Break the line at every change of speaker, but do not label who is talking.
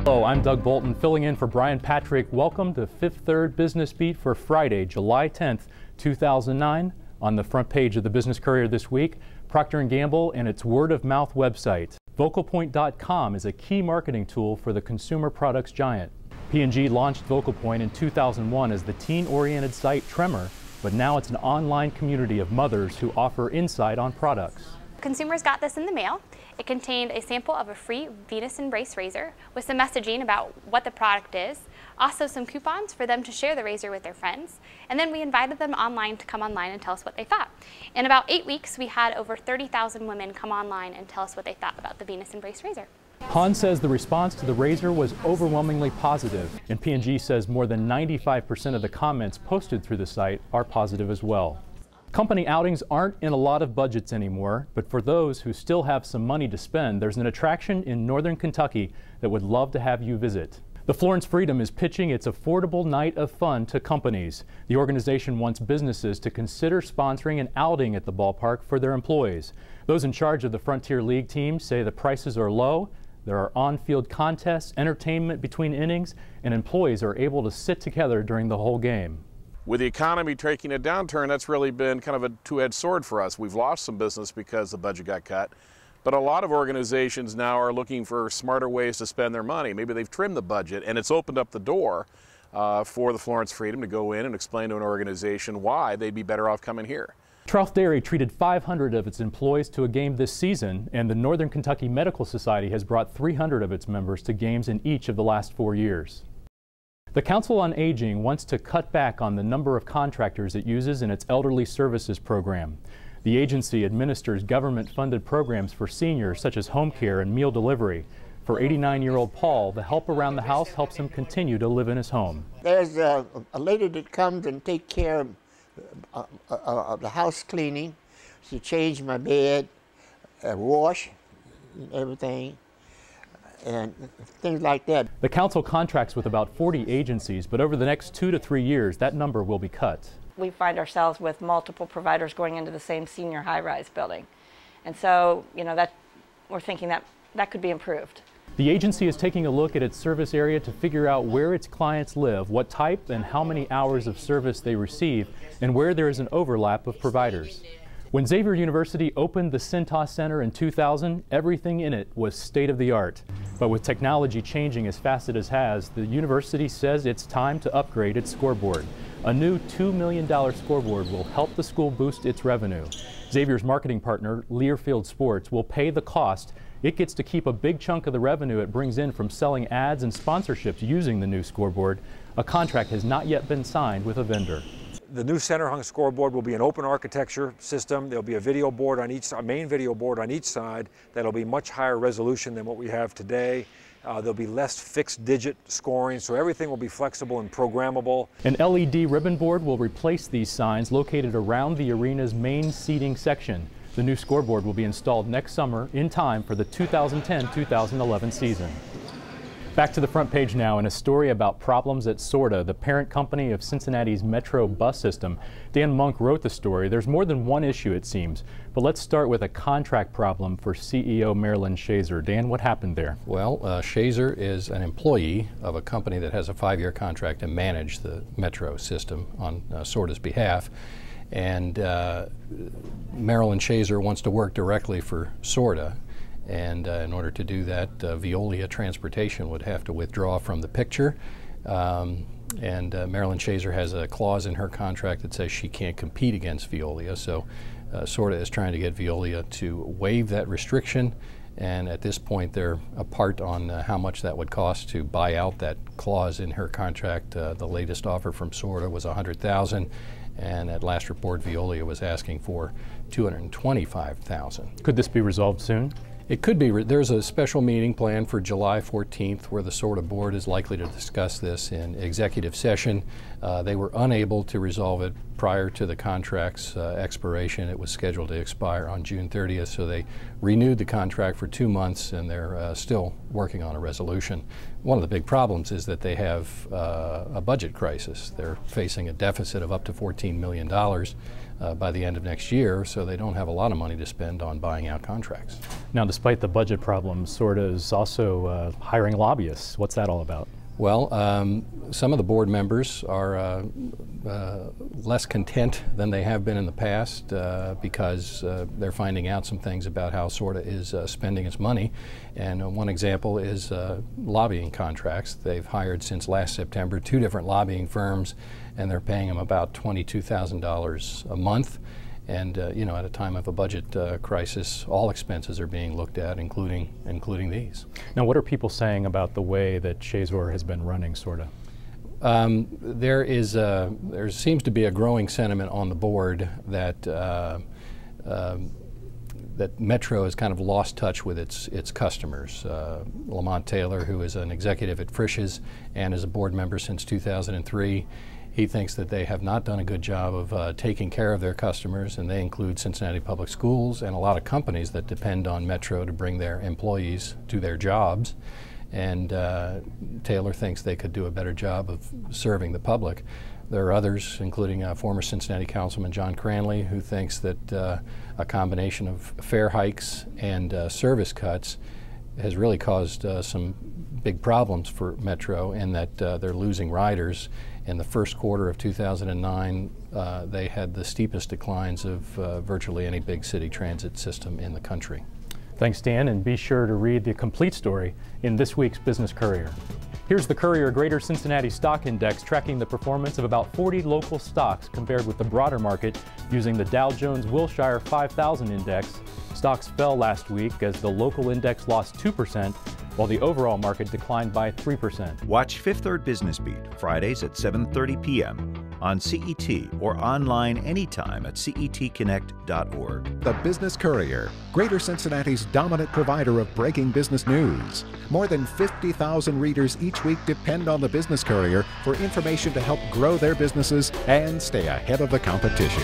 Hello, I'm Doug Bolton, filling in for Brian Patrick. Welcome to Fifth Third Business Beat for Friday, July 10th, 2009. On the front page of the Business Courier this week, Procter & Gamble and its word-of-mouth website. VocalPoint.com is a key marketing tool for the consumer products giant. P&G launched VocalPoint in 2001 as the teen-oriented site Tremor, but now it's an online community of mothers who offer insight on products.
Consumers got this in the mail. It contained a sample of a free Venus Embrace razor with some messaging about what the product is, also some coupons for them to share the razor with their friends, and then we invited them online to come online and tell us what they thought. In about 8 weeks, we had over 30,000 women come online and tell us what they thought about the Venus Embrace razor.
Hahn says the response to the razor was overwhelmingly positive, and P&G says more than 95% of the comments posted through the site are positive as well. Company outings aren't in a lot of budgets anymore, but for those who still have some money to spend, there's an attraction in northern Kentucky that would love to have you visit. The Florence Freedom is pitching its affordable night of fun to companies. The organization wants businesses to consider sponsoring an outing at the ballpark for their employees. Those in charge of the Frontier League team say the prices are low, there are on-field contests, entertainment between innings, and employees are able to sit together during the whole game.
With the economy taking a downturn, that's really been kind of a two-edged sword for us. We've lost some business because the budget got cut, but a lot of organizations now are looking for smarter ways to spend their money. Maybe they've trimmed the budget, and it's opened up the door for the Florence Freedom to go in and explain to an organization why they'd be better off coming here.
Trouth Dairy treated 500 of its employees to a game this season, and the Northern Kentucky Medical Society has brought 300 of its members to games in each of the last 4 years. The Council on Aging wants to cut back on the number of contractors it uses in its elderly services program. The agency administers government-funded programs for seniors such as home care and meal delivery. For 89-year-old Paul, the help around the house helps him continue to live in his home.
There's a lady that comes and takes care of the house cleaning. She changed my bed, wash, everything, and things like that.
The council contracts with about 40 agencies, but over the next 2 to 3 years, that number will be cut.
We find ourselves with multiple providers going into the same senior high-rise building. And so, we're thinking that could be improved.
The agency is taking a look at its service area to figure out where its clients live, what type and how many hours of service they receive, and where there is an overlap of providers. When Xavier University opened the Cintas Center in 2000, everything in it was state-of-the-art. But with technology changing as fast as it has, the university says it's time to upgrade its scoreboard. A new $2 million scoreboard will help the school boost its revenue. Xavier's marketing partner, Learfield Sports, will pay the cost. It gets to keep a big chunk of the revenue it brings in from selling ads and sponsorships using the new scoreboard. A contract has not yet been signed with a vendor.
The new center hung scoreboard will be an open architecture system. There'll be a video board on each, a main video board on each side that'll be much higher resolution than what we have today. There'll be less fixed digit scoring, so everything will be flexible and programmable.
An LED ribbon board will replace these signs located around the arena's main seating section. The new scoreboard will be installed next summer in time for the 2010-2011 season. Back to the front page now in a story about problems at Sorta, the parent company of Cincinnati's Metro bus system. Dan Monk wrote the story. There's more than one issue, it seems. But let's start with a contract problem for CEO Marilyn Shazer. Dan, what happened there?
Well, Shazer is an employee of a company that has a 5-year contract to manage the Metro system on Sorta's behalf. And Marilyn Shazer wants to work directly for Sorta. And in order to do that, Veolia Transportation would have to withdraw from the picture. Marilyn Shazer has a clause in her contract that says she can't compete against Veolia. So Sorta is trying to get Veolia to waive that restriction. And at this point, they're apart on how much that would cost to buy out that clause in her contract. The latest offer from Sorta was $100,000. And at last report, Veolia was asking for $225,000.
Could this be resolved soon?
It could be. There's a special meeting planned for July 14th where the Sorta board is likely to discuss this in executive session. They were unable to resolve it prior to the contract's expiration. It was scheduled to expire on June 30th, so they renewed the contract for 2 months, and they're still working on a resolution. One of the big problems is that they have a budget crisis. They're facing a deficit of up to $14 million by the end of next year, so they don't have a lot of money to spend on buying out contracts.
Now, despite the budget problems, SORTA is also hiring lobbyists. What's that all about?
Well, some of the board members are less content than they have been in the past because they're finding out some things about how SORTA is spending its money. And one example is lobbying contracts. They've hired since last September 2 different lobbying firms, and they're paying them about $22,000 a month. And you know, at a time of a budget crisis, all expenses are being looked at, including these.
Now, what are people saying about the way that Chazor has been running SORTA?
There seems to be a growing sentiment on the board that that Metro has kind of lost touch with its customers. Lamont Taylor, who is an executive at Frisch's and is a board member since 2003, he thinks that they have not done a good job of taking care of their customers, and they include Cincinnati Public Schools and a lot of companies that depend on Metro to bring their employees to their jobs. And Taylor thinks they could do a better job of serving the public. There are others, including former Cincinnati Councilman John Cranley, who thinks that a combination of fare hikes and service cuts has really caused some big problems for Metro, in that they're losing riders. In the first quarter of 2009, they had the steepest declines of virtually any big city transit system in the country.
Thanks, Dan, and be sure to read the complete story in this week's Business Courier. Here's the Courier Greater Cincinnati Stock Index, tracking the performance of about 40 local stocks compared with the broader market using the Dow Jones Wilshire 5000 Index. Stocks fell last week as the local index lost 2%, while the overall market declined by 3%.
Watch Fifth Third Business Beat, Fridays at 7:30 p.m. on CET or online anytime at cetconnect.org.
The Business Courier, Greater Cincinnati's dominant provider of breaking business news. More than 50,000 readers each week depend on the Business Courier for information to help grow their businesses and stay ahead of the competition.